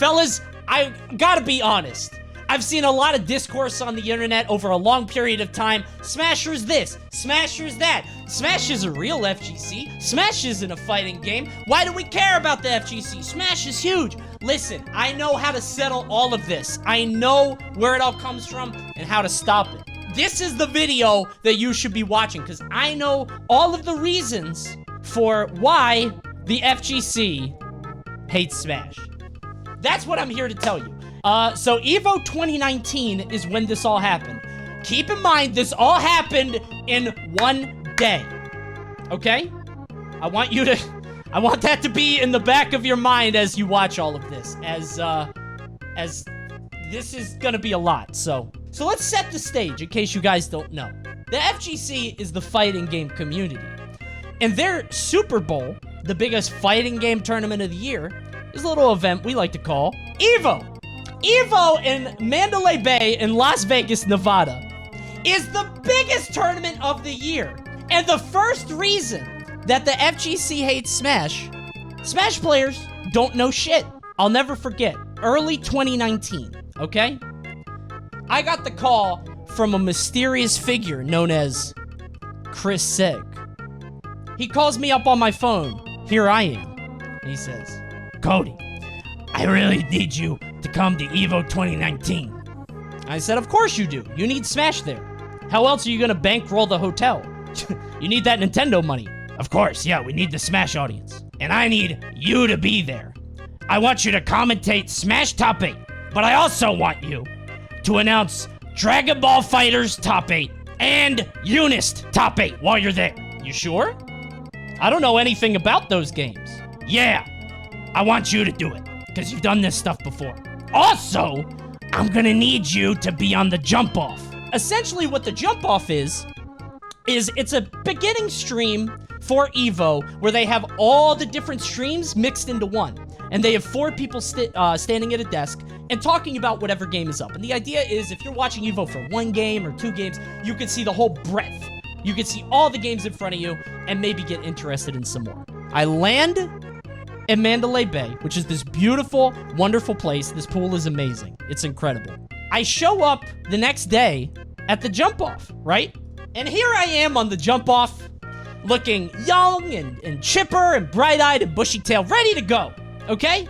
Fellas, I gotta be honest. I've seen a lot of discourse on the internet over a long period of time. Smasher's this, Smasher's that. Smash isn't real FGC. Smash isn't a fighting game. Why do we care about the FGC? Smash is huge. Listen, I know how to settle all of this. I know where it all comes from and how to stop it. This is the video that you should be watching because I know all of the reasons for why the FGC hates Smash. That's what I'm here to tell you. So EVO 2019 is when this all happened. Keep in mind, this all happened in one day. Okay? I want that to be in the back of your mind as you watch all of this, as this is gonna be a lot. So let's set the stage in case you guys don't know. The FGC is the fighting game community. And their Super Bowl, the biggest fighting game tournament of the year, is a little event we like to call EVO. EVO in Mandalay Bay in Las Vegas, Nevada is the biggest tournament of the year. And the first reason that the FGC hates Smash players don't know shit. I'll never forget, early 2019, okay? I got the call from a mysterious figure known as Chris Seg. He calls me up on my phone. Here I am. And he says, Cody, I really need you to come to EVO 2019. I said, of course you do. You need Smash there. How else are you gonna bankroll the hotel? You need that Nintendo money. Of course, yeah, we need the Smash audience. And I need you to be there. I want you to commentate Smash Top 8, but I also want you to announce Dragon Ball FighterZ Top 8 and Unist Top 8 while you're there. You sure? I don't know anything about those games. Yeah, I want you to do it, because you've done this stuff before. Also, I'm gonna need you to be on the jump off. Essentially what the jump off is it's a beginning stream for EVO where they have all the different streams mixed into one. And they have 4 people standing at a desk and talking about whatever game is up. And the idea is if you're watching EVO for 1 game or 2 games, you can see the whole breadth. You can see all the games in front of you and maybe get interested in some more. I land in Mandalay Bay, which is this beautiful, wonderful place. This pool is amazing. It's incredible. I show up the next day at the jump-off, right? And here I am on the jump-off, looking young and chipper and bright-eyed and bushy-tailed, ready to go, okay?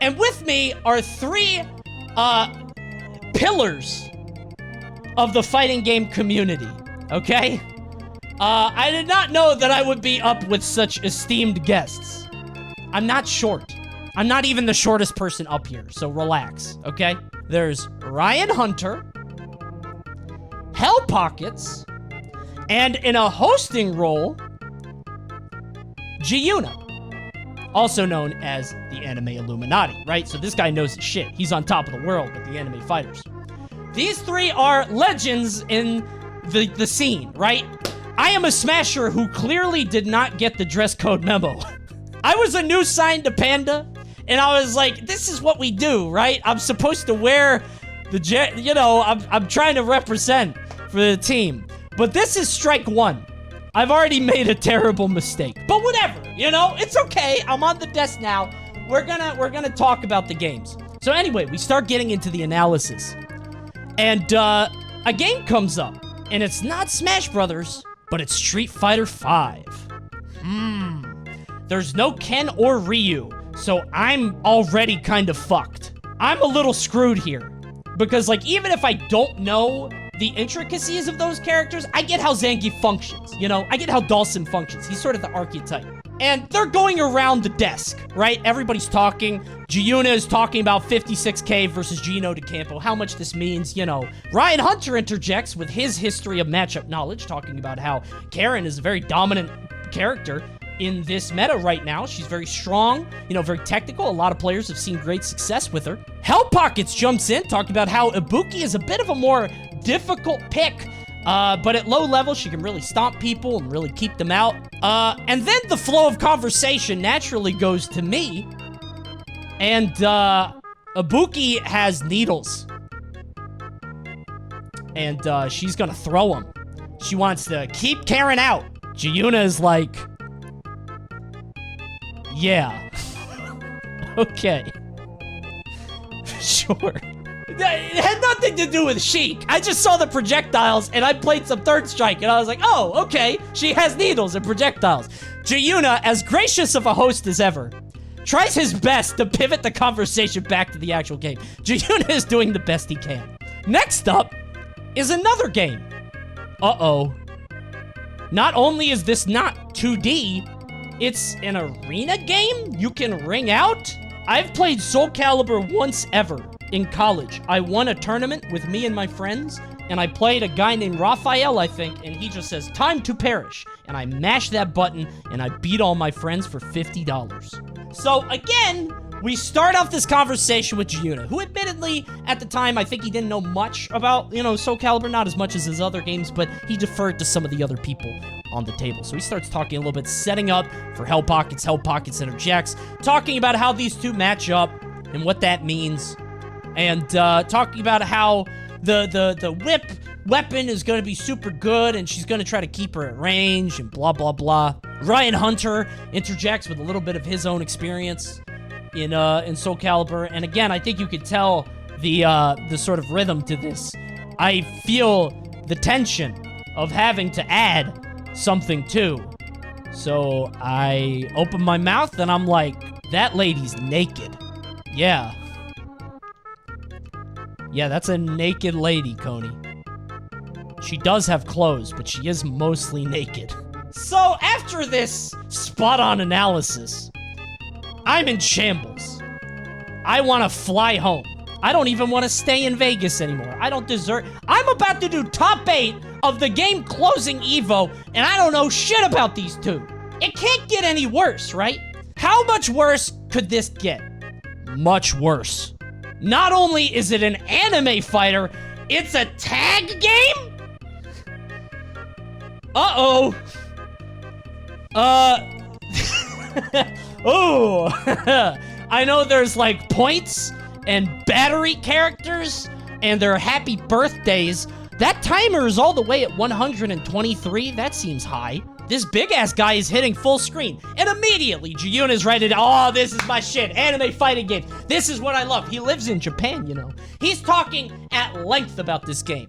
And with me are 3 pillars of the fighting game community, okay? I did not know that I would be up with such esteemed guests. I'm not short. I'm not even the shortest person up here, so relax, okay? There's Ryan Hunter, Hell Pockets, and in a hosting role, Giuna, also known as the Anime Illuminati, right? So this guy knows his shit. He's on top of the world with the anime fighters. These 3 are legends in the scene, right? I am a Smasher who clearly did not get the dress code memo. I was a new sign to Panda, and I was like, this is what we do, right? I'm supposed to wear the, I'm trying to represent for the team. But this is strike 1. I've already made a terrible mistake. But whatever, it's okay. I'm on the desk now. We're gonna talk about the games. So anyway, we start getting into the analysis. And a game comes up, and it's not Smash Brothers, but it's Street Fighter V. There's no Ken or Ryu, so I'm already kind of fucked. I'm a little screwed here. Because, even if I don't know the intricacies of those characters, I get how Zangief functions, I get how Dawson functions. He's sort of the archetype. And they're going around the desk, right? Everybody's talking. Giuna is talking about 56K versus Gino DeCampo, how much this means, Ryan Hunter interjects with his history of matchup knowledge, talking about how Karen is a very dominant character in this meta right now. She's very strong, very technical. A lot of players have seen great success with her. Hell Pockets jumps in, talking about how Ibuki is a bit of a more difficult pick, but at low level, she can really stomp people and really keep them out. And then the flow of conversation naturally goes to me, and Ibuki has needles, and she's gonna throw them. She wants to keep Karen out. Giuna is like, yeah. Okay. Sure. It had nothing to do with Sheik. I just saw the projectiles, and I played some Third Strike, and I was like, oh, okay. She has needles and projectiles. Jayuna, as gracious of a host as ever, tries his best to pivot the conversation back to the actual game. Jayuna is doing the best he can. Next up is another game. Uh-oh. Not only is this not 2D, it's an arena game you can ring out? I've played Soul Calibur once ever in college. I won a tournament with me and my friends, and I played a guy named Raphael, I think, and he just says, time to perish. And I mashed that button, and I beat all my friends for $50. So, again, we start off this conversation with Jayuna, who admittedly, at the time, I think he didn't know much about, Soul Calibur, not as much as his other games, but he deferred to some of the other people on the table. So he starts talking a little bit, setting up for Hell Pockets interjects, talking about how these two match up and what that means, and talking about how the whip weapon is going to be super good, and she's going to try to keep her at range, and blah, blah, blah. Ryan Hunter interjects with a little bit of his own experience in Soul Calibur, and again, I think you could tell the sort of rhythm to this. I feel the tension of having to add something too. So I open my mouth and I'm like, that lady's naked. Yeah. Yeah, that's a naked lady, Coney. She does have clothes, but she is mostly naked. So after this spot-on analysis, I'm in shambles. I want to fly home. I don't even want to stay in Vegas anymore. I don't deserve... I'm about to do top 8 of the game closing Evo, and I don't know shit about these two. It can't get any worse, right? How much worse could this get? Much worse. Not only is it an anime fighter, it's a tag game? Uh-oh. Oh. I know there's like points and battery characters and their happy birthdays. That timer is all the way at 123. That seems high. This big-ass guy is hitting full screen. And immediately, Jayuna's ready to, oh, this is my shit. Anime fighting game. This is what I love. He lives in Japan, He's talking at length about this game.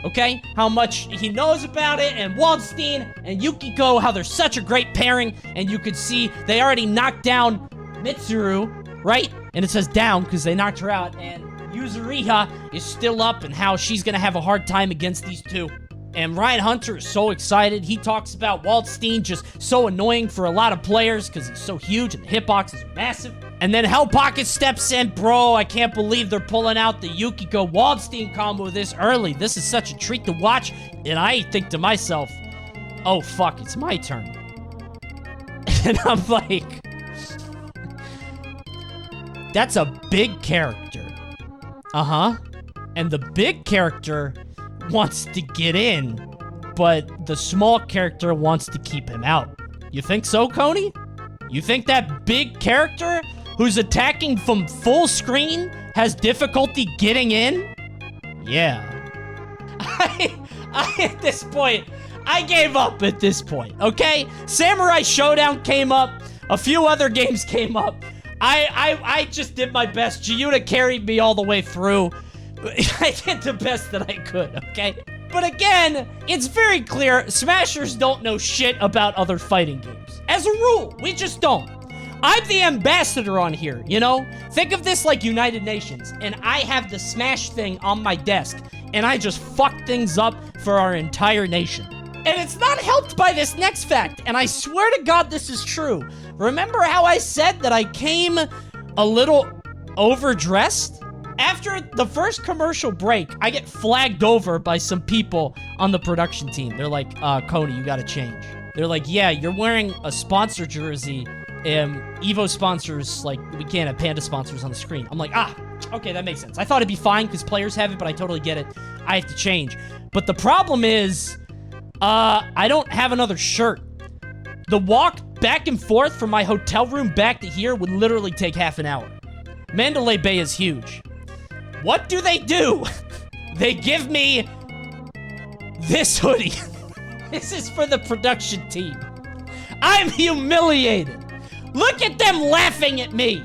Okay? How much he knows about it, and Waldstein and Yukiko, how they're such a great pairing. And you could see they already knocked down Mitsuru, right? And it says down because they knocked her out. And Yuzuriha is still up, and how she's gonna have a hard time against these two. And Ryan Hunter is so excited. He talks about Waldstein just so annoying for a lot of players because he's so huge and the hitbox is massive. And then Hell Pocket steps in. Bro, I can't believe they're pulling out the Yukiko Waldstein combo this early. This is such a treat to watch. And I think to myself, oh fuck, it's my turn. And I'm like, that's a big character. Uh-huh. And the big character wants to get in, but the small character wants to keep him out. You think so, Coney? You think that big character who's attacking from full screen has difficulty getting in? Yeah. At this point, I gave up at this point, okay? Samurai Showdown came up. A few other games came up. I just did my best. Jayuna carried me all the way through. I did the best that I could, okay? But again, it's very clear, Smashers don't know shit about other fighting games. As a rule, we just don't. I'm the ambassador on here, Think of this like United Nations, and I have the Smash thing on my desk, and I just fuck things up for our entire nation. And it's not helped by this next fact, and I swear to God this is true. Remember how I said that I came a little overdressed? After the first commercial break, I get flagged over by some people on the production team. They're like, Coney, you gotta change. They're like, yeah, you're wearing a sponsor jersey. Evo sponsors, like, we can't have Panda sponsors on the screen. I'm like, okay, that makes sense. I thought it'd be fine because players have it, but I totally get it. I have to change. But the problem is, I don't have another shirt. The walk back and forth from my hotel room back to here would literally take half an hour. Mandalay Bay is huge. What do? They give me this hoodie. This is for the production team. I'm humiliated. Look at them laughing at me.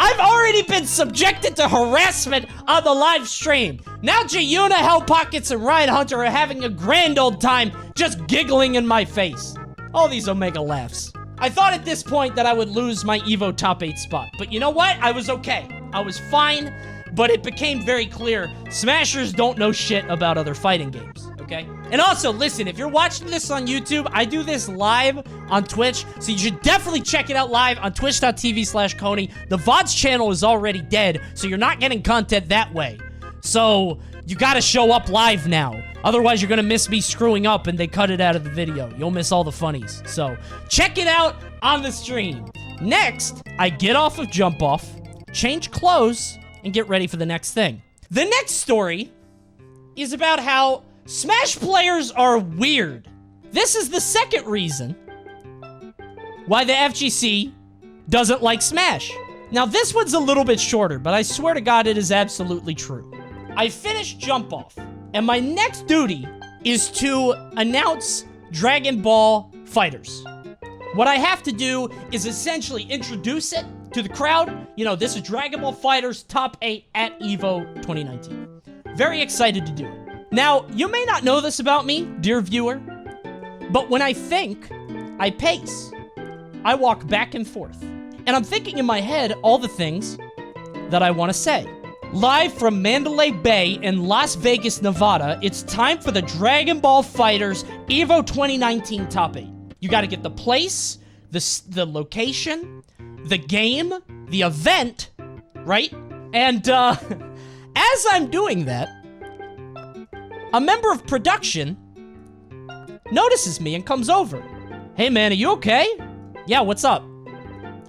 I've already been subjected to harassment on the live stream. Now Jayuna, Hell Pockets, and Ryan Hunter are having a grand old time just giggling in my face. All these Omega laughs. I thought at this point that I would lose my Evo top 8 spot, but you know what? I was okay. I was fine, but it became very clear Smashers don't know shit about other fighting games, okay? And also, listen, if you're watching this on YouTube, I do this live on Twitch, so you should definitely check it out live on twitch.tv/Coney. The VODs channel is already dead, so you're not getting content that way. So, you gotta show up live now. Otherwise, you're gonna miss me screwing up and they cut it out of the video. You'll miss all the funnies. So, check it out on the stream. Next, I get off of Jump Off, change clothes, and get ready for the next thing. The next story is about how Smash players are weird. This is the second reason why the FGC doesn't like Smash. Now, this one's a little bit shorter, but I swear to God, it is absolutely true. I finished Jump Off, and my next duty is to announce Dragon Ball Fighters. What I have to do is essentially introduce it to the crowd. You know, this is Dragon Ball Fighters Top 8 at EVO 2019. Very excited to do it. Now, you may not know this about me, dear viewer, but when I think, I pace. I walk back and forth. And I'm thinking in my head all the things that I want to say. Live from Mandalay Bay in Las Vegas, Nevada, it's time for the Dragon Ball Fighters EVO 2019 Top 8. You gotta get the place, the location, the game, the event, right? And, as I'm doing that, a member of production notices me and comes over. Hey man, are you okay? Yeah, what's up?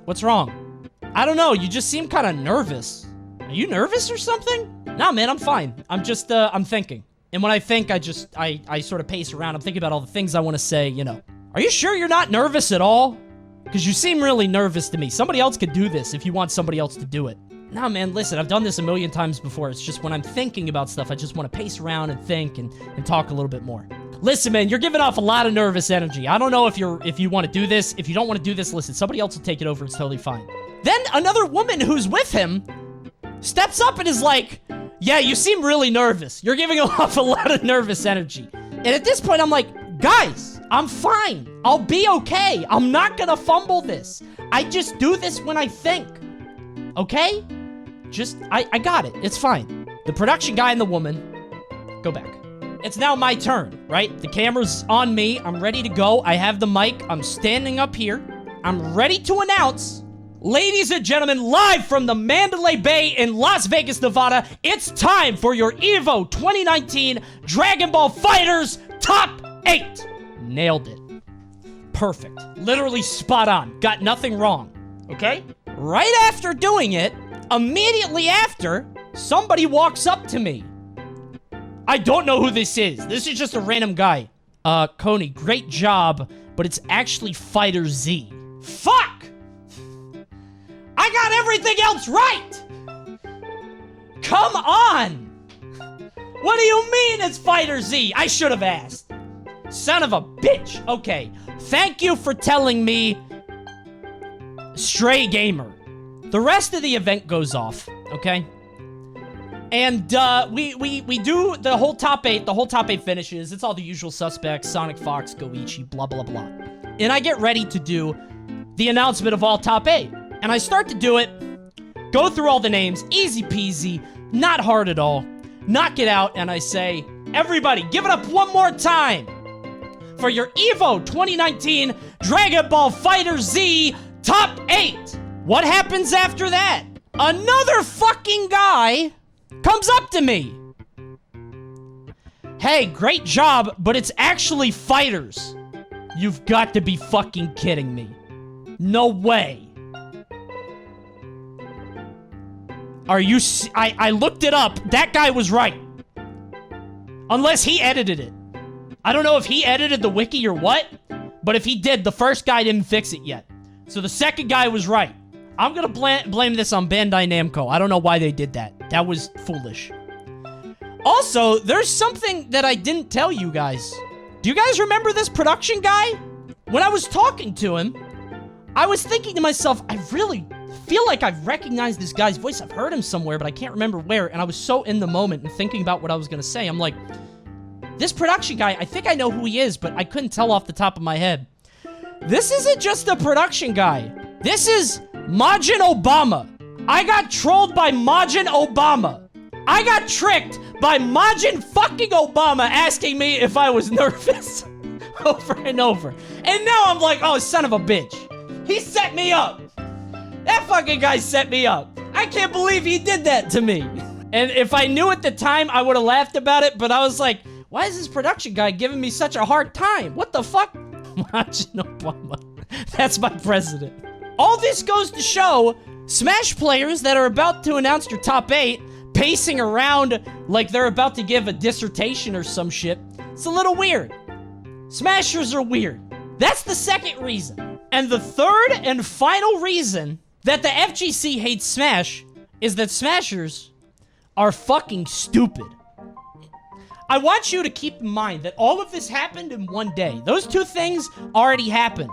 What's wrong? I don't know, you just seem kind of nervous. Are you nervous or something? Nah, man, I'm fine. I'm just, I'm thinking. And when I think, I sort of pace around. I'm thinking about all the things I want to say, you know. Are you sure you're not nervous at all? Because you seem really nervous to me. Somebody else could do this if you want somebody else to do it. Nah, man, listen, I've done this a million times before. It's just when I'm thinking about stuff, I just want to pace around and think and talk a little bit more. Listen, man, you're giving off a lot of nervous energy. I don't know if you want to do this. If you don't want to do this, listen, somebody else will take it over. It's totally fine. Then another woman who's with him steps up and is like, yeah, you seem really nervous. You're giving off a lot of nervous energy. And at this point, I'm like, guys, I'm fine. I'll be okay. I'm not gonna fumble this. I just do this when I think. Okay? I got it. It's fine. The production guy and the woman, go back. It's now my turn, right? The camera's on me. I'm ready to go. I have the mic. I'm standing up here. I'm ready to announce, ladies and gentlemen, live from the Mandalay Bay in Las Vegas, Nevada, it's time for your EVO 2019 Dragon Ball Fighters Top 8. Nailed it. Perfect. Literally spot on. Got nothing wrong. Okay? Right after doing it, immediately after, somebody walks up to me. I don't know who this is. This is just a random guy. Coney, great job, but it's actually Fighter Z. Fuck! I got everything else right! Come on! What do you mean it's Fighter Z? I should have asked. Son of a bitch. Okay. Thank you for telling me, Stray Gamer. The rest of the event goes off, okay? And, we do the whole top 8. The whole top 8 finishes. It's all the usual suspects. Sonic Fox, Goichi, blah, blah, blah. And I get ready to do the announcement of all top 8. And I start to do it. Go through all the names. Easy peasy. Not hard at all. Knock it out. And I say, everybody, give it up one more time for your EVO 2019 Dragon Ball Fighter Z Top 8. What happens after that? Another fucking guy comes up to me. Hey, great job, but it's actually Fighters. You've got to be fucking kidding me. No way. Are you... I looked it up. That guy was right. Unless he edited it. I don't know if he edited the wiki or what, but if he did, the first guy didn't fix it yet. So the second guy was right. I'm gonna blame this on Bandai Namco. I don't know why they did that. That was foolish. Also, there's something that I didn't tell you guys. Do you guys remember this production guy? When I was talking to him, I was thinking to myself, I really feel like I've recognized this guy's voice. I've heard him somewhere, but I can't remember where. And I was so in the moment and thinking about what I was going to say. I'm like, this production guy, I think I know who he is, but I couldn't tell off the top of my head. This isn't just a production guy. This is Majin Obama. I got trolled by Majin Obama. I got tricked by Majin fucking Obama asking me if I was nervous over and over. And now I'm like, oh, son of a bitch. He set me up. That fucking guy set me up. I can't believe he did that to me. And if I knew at the time, I would have laughed about it, but I was like, why is this production guy giving me such a hard time? What the fuck? Majin Obama. That's my president. All this goes to show Smash players that are about to announce their top 8 pacing around like they're about to give a dissertation or some shit. It's a little weird. Smashers are weird. That's the second reason. And the third and final reason that the FGC hates Smash is that Smashers are fucking stupid. I want you to keep in mind that all of this happened in one day. Those two things already happened.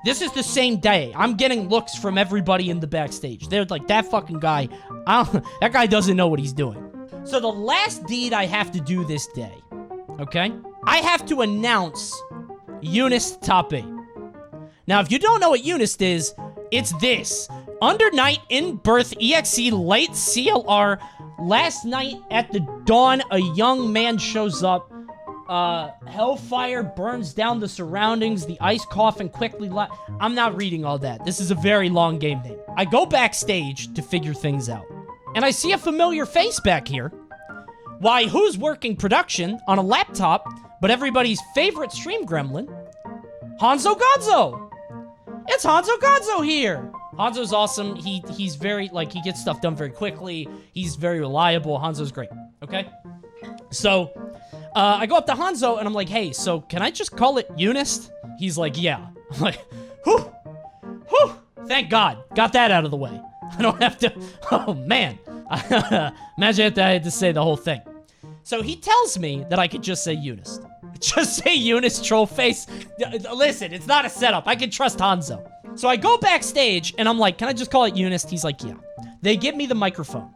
This is the same day. I'm getting looks from everybody in the backstage. They're like, that fucking guy, that guy doesn't know what he's doing. So the last deed I have to do this day, okay? I have to announce Eunice top 8. Now, if you don't know what Eunice is, it's this. Under night, in birth, EXE, late CLR, last night at the dawn, a young man shows up. Hellfire burns down the surroundings. The ice coffin quickly I'm not reading all that. This is a very long game name. I go backstage to figure things out. And I see a familiar face back here. Why, who's working production on a laptop, but everybody's favorite stream gremlin? Hanzo Gonzo! It's Hanzo Gonzo here! Hanzo's awesome. He's very, like, he gets stuff done very quickly. He's very reliable. Hanzo's great, okay? So, I go up to Hanzo, and I'm like, hey, so can I just call it Eunice? He's like, yeah. I'm like, whew, thank God. Got that out of the way. I don't have to, oh, man. Imagine if I had to say the whole thing. So he tells me that I could just say Eunice. Just say Eunice, troll face. Listen, it's not a setup. I can trust Hanzo. So I go backstage, and I'm like, can I just call it Eunice? He's like, yeah. They give me the microphone.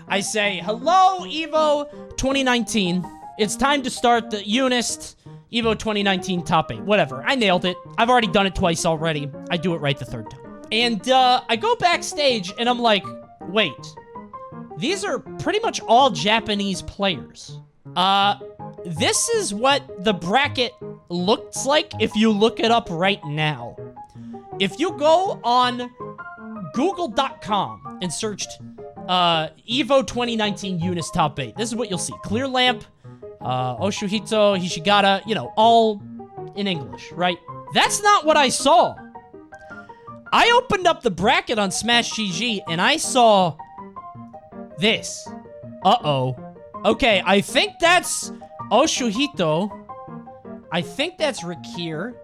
I say, hello, Evo 2019. It's time to start the Eunice Evo 2019 top 8. Whatever. I nailed it. I've already done it twice already. I do it right the third time. And I go backstage, and I'm like, wait. These are pretty much all Japanese players. This is what the bracket looks like if you look it up right now. If you go on google.com and searched Evo 2019 Eunice top 8, this is what you'll see. Clear Lamp, Oshuhito, Hishigata, you know, all in English, right? That's not what I saw. I opened up the bracket on Smash GG and I saw this. Uh-oh. Okay, I think that's Oshuhito. I think that's Rakir.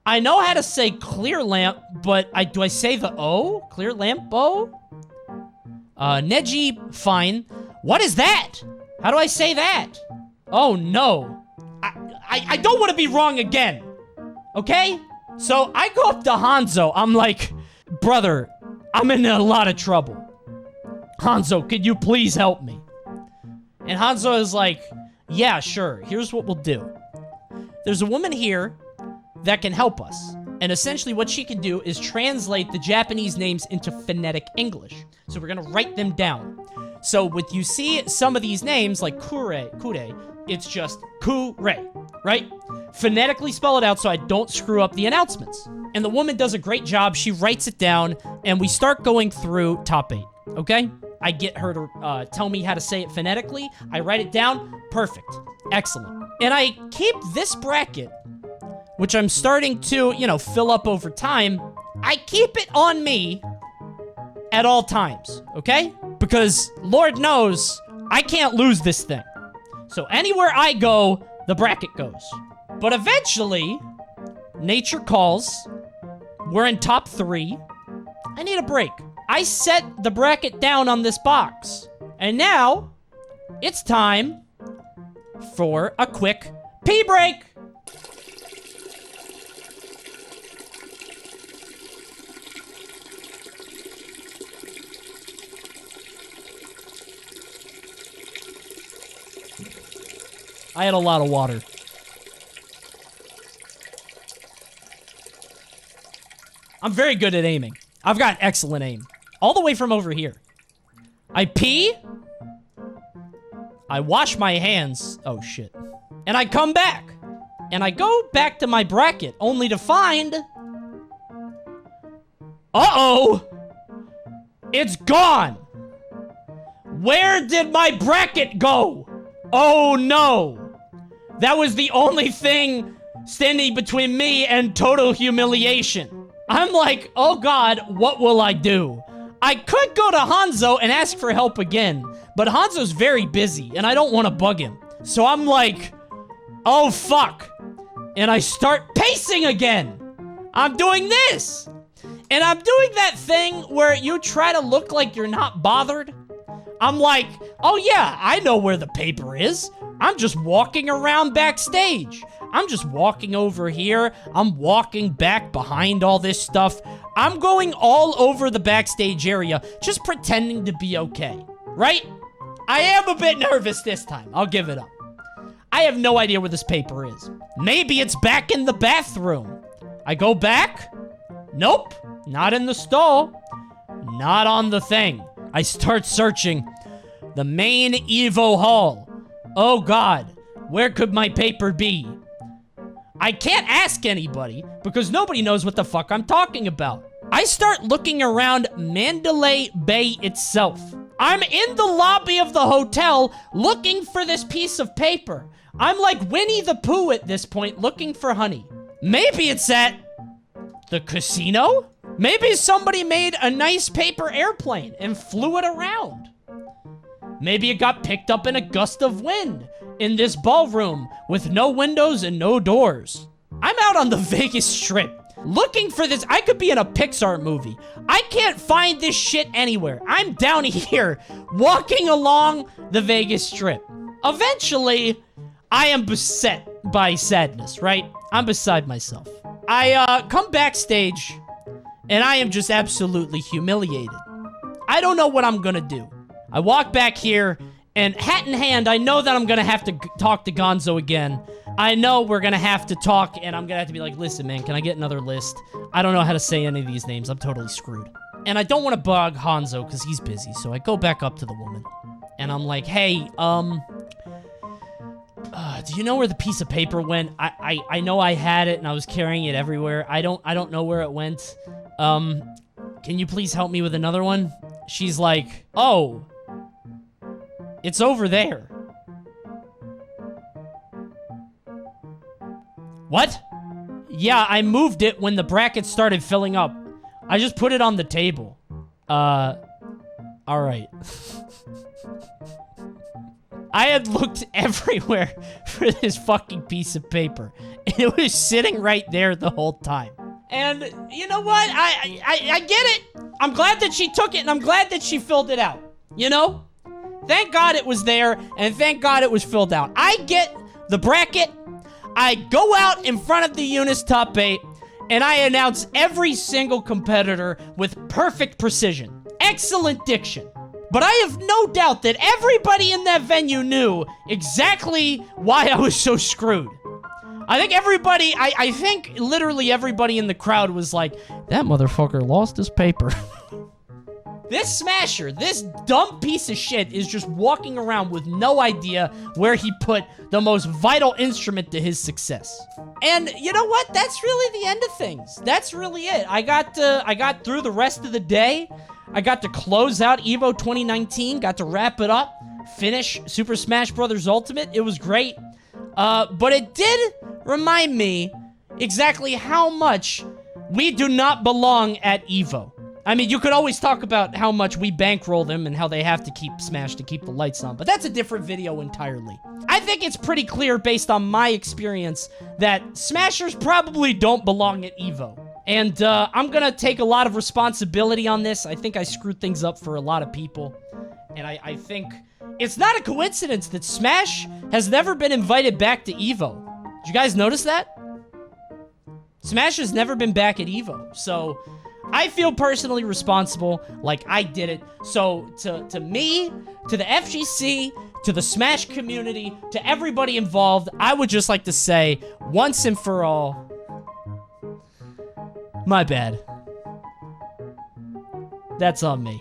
I know how to say Clear Lamp, but do I say the O? Clear Lamp O? Neji, fine. What is that? How do I say that? Oh, no. I don't want to be wrong again. Okay? So I go up to Hanzo. I'm like, brother, I'm in a lot of trouble. Hanzo, could you please help me? And Hanzo is like, yeah, sure. Here's what we'll do. There's a woman here that can help us. And essentially what she can do is translate the Japanese names into phonetic English. So we're gonna write them down. So with you see some of these names, like kure, it's just kure, right? Phonetically spell it out so I don't screw up the announcements. And the woman does a great job. She writes it down, and we start going through top 8, okay? I get her to tell me how to say it phonetically. I write it down. Perfect. Excellent. And I keep this bracket, which I'm starting to, you know, fill up over time. I keep it on me at all times, okay? Because Lord knows I can't lose this thing. So anywhere I go, the bracket goes. But eventually, nature calls. We're in top 3. I need a break. I set the bracket down on this box. And now, it's time for a quick pee break. I had a lot of water. I'm very good at aiming. I've got excellent aim. All the way from over here. I pee. I wash my hands. Oh, shit. And I come back. And I go back to my bracket, only to find... Uh-oh! It's gone! Where did my bracket go? Oh, no! That was the only thing standing between me and total humiliation. I'm like, oh God, what will I do? I could go to Hanzo and ask for help again, but Hanzo's very busy, and I don't want to bug him. So I'm like, oh fuck. And I start pacing again. I'm doing this. And I'm doing that thing where you try to look like you're not bothered. I'm like, oh yeah, I know where the paper is. I'm just walking around backstage. I'm just walking over here. I'm walking back behind all this stuff. I'm going all over the backstage area, just pretending to be okay, right? I am a bit nervous this time. I'll give it up. I have no idea where this paper is. Maybe it's back in the bathroom. I go back. Nope. Not in the stall. Not on the thing. I start searching. The main Evo hall. Oh God. Where could my paper be? I can't ask anybody because nobody knows what the fuck I'm talking about. I start looking around Mandalay Bay itself. I'm in the lobby of the hotel looking for this piece of paper. I'm like Winnie the Pooh at this point looking for honey. Maybe it's at the casino? Maybe somebody made a nice paper airplane and flew it around. Maybe it got picked up in a gust of wind in this ballroom with no windows and no doors. I'm out on the Vegas Strip looking for this. I could be in a Pixar movie. I can't find this shit anywhere. I'm down here walking along the Vegas Strip. Eventually, I am beset by sadness, right? I'm beside myself. I come backstage and I am just absolutely humiliated. I don't know what I'm gonna do. I walk back here, and hat in hand, I know that I'm gonna have to talk to Gonzo again. I know we're gonna have to talk, and I'm gonna have to be like, listen, man, can I get another list? I don't know how to say any of these names. I'm totally screwed. And I don't want to bug Hanzo, because he's busy, so I go back up to the woman. And I'm like, hey, do you know where the piece of paper went? I know I had it, and I was carrying it everywhere. I don't know where it went. Can you please help me with another one? She's like, oh, it's over there. What? Yeah, I moved it when the bracket started filling up. I just put it on the table. Alright. I had looked everywhere for this fucking piece of paper. And it was sitting right there the whole time. And you know what? I get it. I'm glad that she took it, and I'm glad that she filled it out. You know? Thank God it was there, and thank God it was filled out. I get the bracket. I go out in front of the Eunice Top 8, and I announce every single competitor with perfect precision. Excellent diction. But I have no doubt that everybody in that venue knew exactly why I was so screwed. I think everybody, I think literally everybody in the crowd was like, that motherfucker lost his paper. This smasher, this dumb piece of shit is just walking around with no idea where he put the most vital instrument to his success. And you know what? That's really the end of things. That's really it. I got through the rest of the day. I got to close out EVO 2019, got to wrap it up, finish Super Smash Bros. Ultimate. It was great. But it did remind me exactly how much we do not belong at EVO. I mean, you could always talk about how much we bankroll them and how they have to keep Smash to keep the lights on, but that's a different video entirely. I think it's pretty clear based on my experience that Smashers probably don't belong at EVO. And I'm gonna take a lot of responsibility on this. I think I screwed things up for a lot of people. And I think it's not a coincidence that Smash has never been invited back to EVO. Did you guys notice that? Smash has never been back at EVO. So I feel personally responsible, like I did it. So to me, to the FGC, to the Smash community, to everybody involved, I would just like to say, once and for all, my bad. That's on me.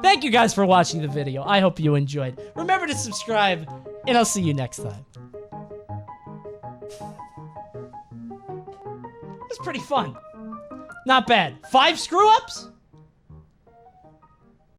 Thank you guys for watching the video. I hope you enjoyed. Remember to subscribe, and I'll see you next time. It's pretty fun. Not bad. 5 screw-ups?